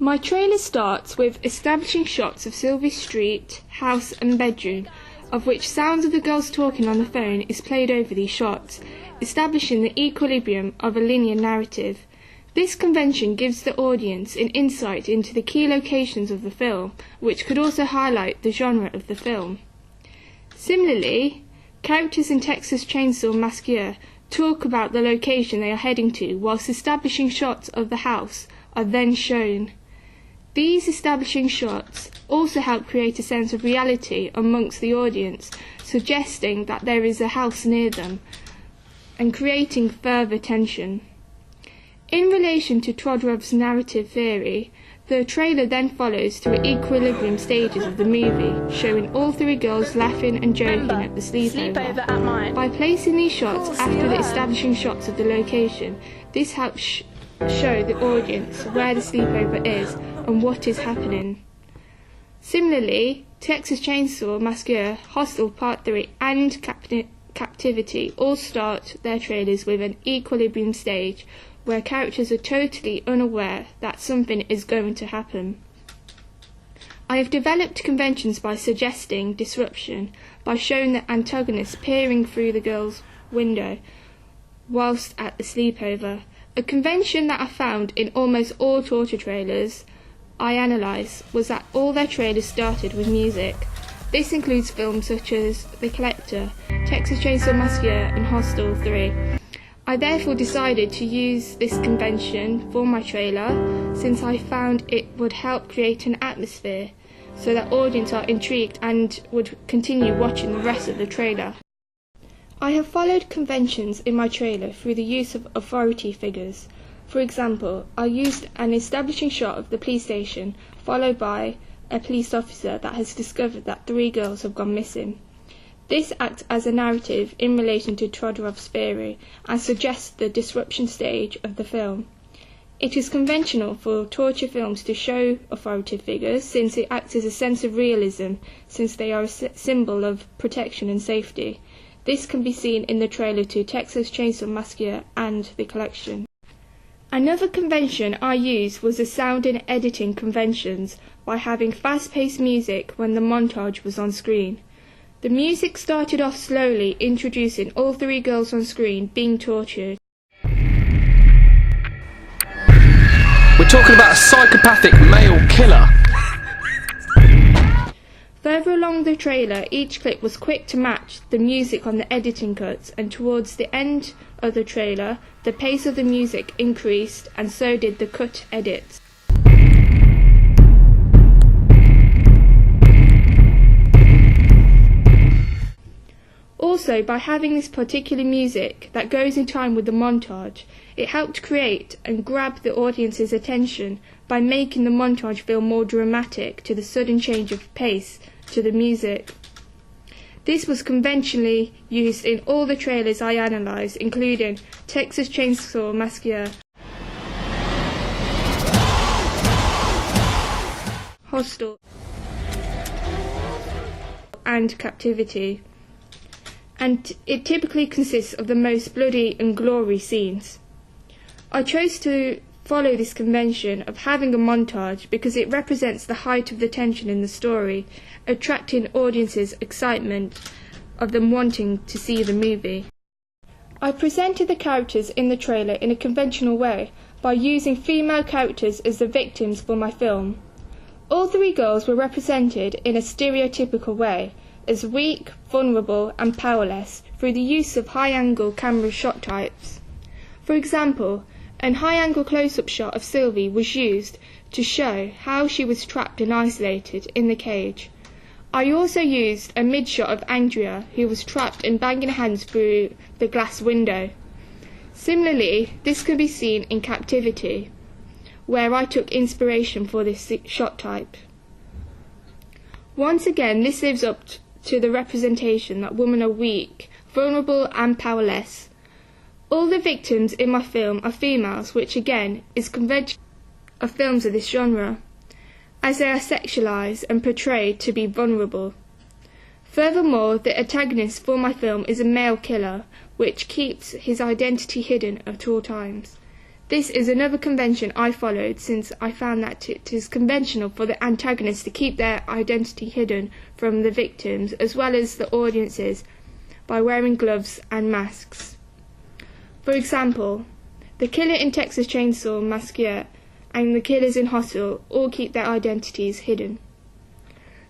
My trailer starts with establishing shots of Sylvie's street, house and bedroom, of which sounds of the girls talking on the phone is played over these shots, establishing the equilibrium of a linear narrative. This convention gives the audience an insight into the key locations of the film, which could also highlight the genre of the film. Similarly, characters in Texas Chainsaw Massacre talk about the location they are heading to, whilst establishing shots of the house are then shown. These establishing shots also help create a sense of reality amongst the audience, suggesting that there is a house near them, and creating further tension. In relation to Todorow's narrative theory, the trailer then follows through equilibrium stages of the movie, showing all three girls laughing and joking at the sleepover. At mine. By placing these shots after the establishing shots of the location, this helps show the audience where the sleepover is and what is happening. Similarly, Texas Chainsaw Massacre, Hostel Part 3 and Captivity all start their trailers with an equilibrium stage where characters are totally unaware that something is going to happen. I have developed conventions by suggesting disruption, by showing the antagonist peering through the girl's window whilst at the sleepover. A convention that I found in almost all torture trailers I analysed was that all their trailers started with music. This includes films such as The Collector, Texas Chainsaw Massacre and Hostel 3. I therefore decided to use this convention for my trailer, since I found it would help create an atmosphere so that audience are intrigued and would continue watching the rest of the trailer. I have followed conventions in my trailer through the use of authority figures. For example, I used an establishing shot of the police station, followed by a police officer that has discovered that three girls have gone missing. This acts as a narrative in relation to Todorow's theory and suggests the disruption stage of the film. It is conventional for torture films to show authoritative figures, since it acts as a sense of realism, since they are a symbol of protection and safety. This can be seen in the trailer to Texas Chainsaw Massacre and The Collection. Another convention I used was the sound and editing conventions, by having fast-paced music when the montage was on screen. The music started off slowly, introducing all three girls on screen being tortured. We're talking about a psychopathic male killer. Further along the trailer, each clip was quick to match the music on the editing cuts, and towards the end of the trailer, the pace of the music increased, and so did the cut edits. Also, by having this particular music that goes in time with the montage, it helped create and grab the audience's attention by making the montage feel more dramatic to the sudden change of pace to the music. This was conventionally used in all the trailers I analysed, including Texas Chainsaw Massacre, Hostel and Captivity, and it typically consists of the most bloody and gory scenes. I chose to follow this convention of having a montage because it represents the height of the tension in the story, attracting audiences' excitement of them wanting to see the movie. I presented the characters in the trailer in a conventional way by using female characters as the victims for my film. All three girls were represented in a stereotypical way, as weak, vulnerable and powerless, through the use of high-angle camera shot types. For example, an high-angle close-up shot of Sylvie was used to show how she was trapped and isolated in the cage. I also used a mid-shot of Andrea, who was trapped and banging her hands through the glass window. Similarly, this can be seen in Captivity, where I took inspiration for this shot type. Once again, this lives up to the representation that women are weak, vulnerable and powerless. All the victims in my film are females, which again is conventional of films of this genre, as they are sexualized and portrayed to be vulnerable. Furthermore, the antagonist for my film is a male killer, which keeps his identity hidden at all times. This is another convention I followed, since I found that it is conventional for the antagonists to keep their identity hidden from the victims as well as the audiences by wearing gloves and masks. For example, the killer in Texas Chainsaw Massacre and the killers in Hostel all keep their identities hidden.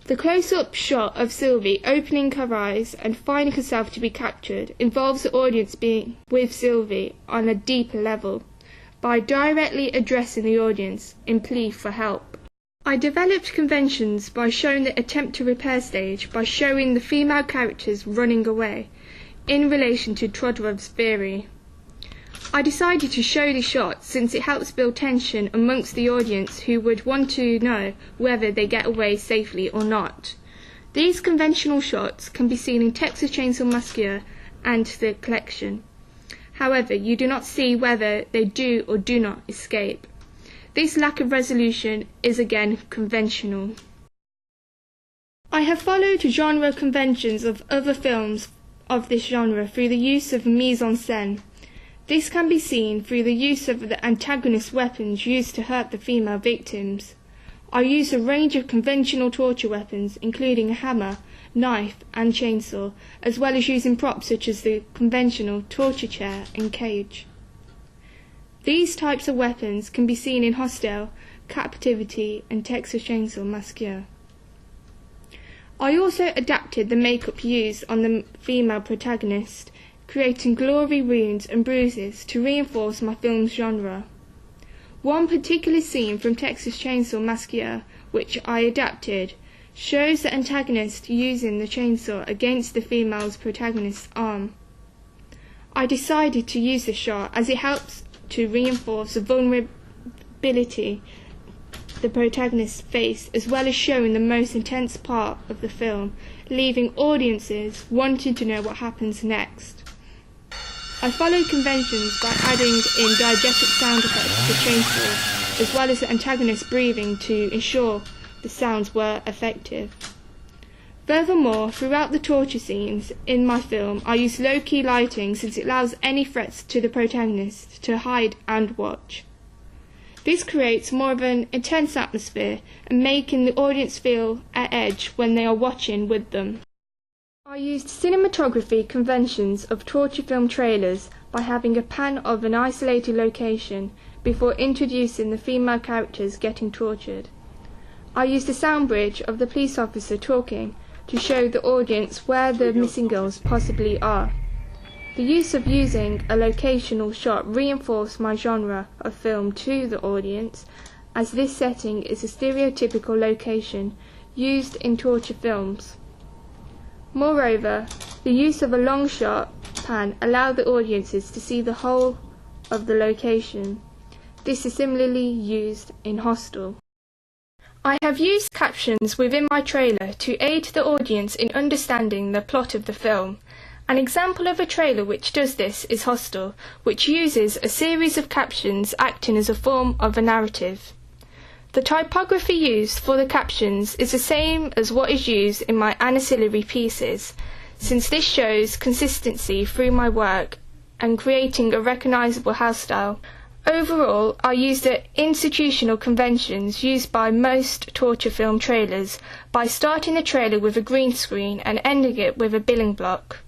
The close-up shot of Sylvie opening her eyes and finding herself to be captured involves the audience being with Sylvie on a deeper level, by directly addressing the audience in plea for help. I developed conventions by showing the attempt to repair stage by showing the female characters running away, in relation to Todorow's theory. I decided to show this shot since it helps build tension amongst the audience who would want to know whether they get away safely or not. These conventional shots can be seen in Texas Chainsaw Massacre and The Collection. However, you do not see whether they do or do not escape. This lack of resolution is again conventional. I have followed genre conventions of other films of this genre through the use of mise-en-scène. This can be seen through the use of the antagonist weapons used to hurt the female victims. I use a range of conventional torture weapons, including a hammer, knife and chainsaw, as well as using props such as the conventional torture chair and cage. These types of weapons can be seen in Hostel, Captivity and Texas Chainsaw Massacre. I also adapted the makeup used on the female protagonist, creating gory wounds and bruises to reinforce my film's genre. One particular scene from Texas Chainsaw Massacre, which I adapted, shows the antagonist using the chainsaw against the female's protagonist's arm. I decided to use this shot as it helps to reinforce the vulnerability the protagonist face, as well as showing the most intense part of the film, leaving audiences wanting to know what happens next. I followed conventions by adding in diegetic sound effects to the chainsaw, as well as the antagonist breathing to ensure the sounds were effective. Furthermore, throughout the torture scenes in my film, I use low-key lighting since it allows any threats to the protagonist to hide and watch. This creates more of an intense atmosphere and making the audience feel at edge when they are watching with them. I used cinematography conventions of torture film trailers by having a pan of an isolated location before introducing the female characters getting tortured. I used a sound bridge of the police officer talking to show the audience where the missing girls possibly are. The use of using a locational shot reinforced my genre of film to the audience, as this setting is a stereotypical location used in torture films. Moreover, the use of a long shot pan allowed the audiences to see the whole of the location. This is similarly used in Hostel. I have used captions within my trailer to aid the audience in understanding the plot of the film. An example of a trailer which does this is Hostel, which uses a series of captions acting as a form of a narrative. The typography used for the captions is the same as what is used in my ancillary pieces, since this shows consistency through my work and creating a recognisable house style. Overall, I used the institutional conventions used by most torture film trailers by starting the trailer with a green screen and ending it with a billing block.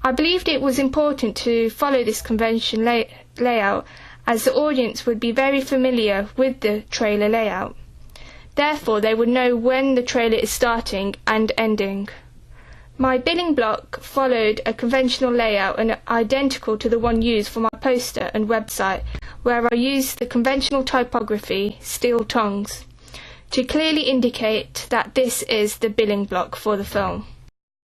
I believed it was important to follow this convention layout, as the audience would be very familiar with the trailer layout. Therefore, they would know when the trailer is starting and ending. My billing block followed a conventional layout and identical to the one used for my poster and website, where I used the conventional typography, steel tongues, to clearly indicate that this is the billing block for the film.